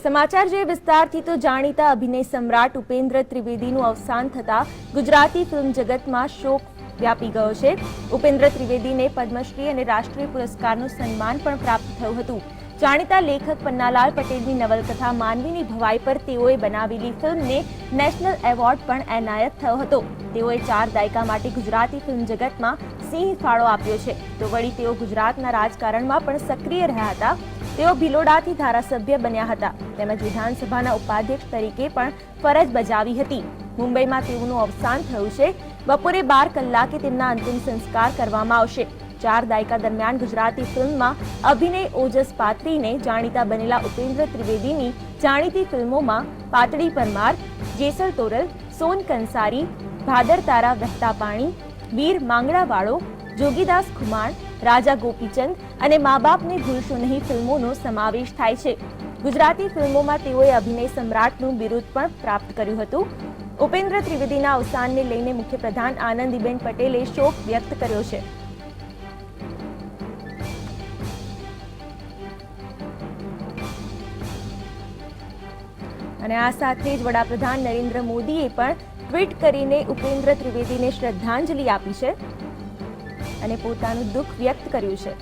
સમાચાર જે વિસ્તારથી તો જાણીતા અભિનય સમ્રાટ ઉપેન્દ્ર ત્રિવેદીનું અવસાન થતા ગુજરાતી ફિલ્મ જગતમાં શોક વ્યાપી ગયો છે। ઉપેન્દ્ર ત્રિવેદીને પદ્મશ્રી અને રાષ્ટ્રીય પુરસ્કારનું સન્માન પણ પ્રાપ્ત થયું હતું। જાણીતા લેખક પન્નાલાલ પટેલની નવલકથા માનવીની ભવાઈ પર તેઓએ બનાવેલી ફિલ્મને નેશનલ એવોર્ડ પણ એનાયત થયો હતો। તેઓએ 4 દાયકા માટે ગુજરાતી ફિલ્મ જગતમાં સિંહ ફાળો આપ્યો છે, તો વળી તેઓ ગુજરાતના રાજકારણમાં પણ સક્રિય રહ્યા હતા। તેઓ ભિલોડાથી ધારાસભ્ય બન્યા હતા, તેમજ વિધાનસભાના ઉપાધ્યક્ષ તરીકે પણ ફરજ બજાવી હતી। મુંબઈમાં તેઓનું અવસાન થયું છે। બપોરે 12 કલાકે તેમના અંતિમ સંસ્કાર કરવામાં આવશે। 4 દાયકા દરમિયાન ગુજરાતી ફિલ્મમાં અભિનય ઓજસ પાથરીને જાણીતા બનેલા ઉપેન્દ્ર ત્રિવેદીની જાણીતી ફિલ્મોમાં પાતળી પરમાર, જેસલ તોરલ, સોન કંસારી, ભાદર તારા વહેતા પાણી, વીર માંગડાવાળો, જોગીદાસ ખુમાણ, રાજા ગોપીચંદ અને મા બાપને ભૂલશો નહીં ફિલ્મોનો સમાવેશ થાય છે। ગુજરાતી ફિલ્મોમાં તેઓએ અભિનય સમ્રાટનું બિરુદ પણ પ્રાપ્ત કર્યું હતું। ઉપેન્દ્ર ત્રિવેદીના અવસાનને લઈને મુખ્યપ્રધાન આનંદીબેન પટેલે શોક વ્યક્ત કર્યો છે। અને આ સાથે જ વડાપ્રધાન નરેન્દ્ર મોદીએ પણ ટ્વીટ કરીને ઉપેન્દ્ર ત્રિવેદીને શ્રદ્ધાંજલિ આપી છે અને પોતાનું દુઃખ વ્યક્ત કર્યું છે।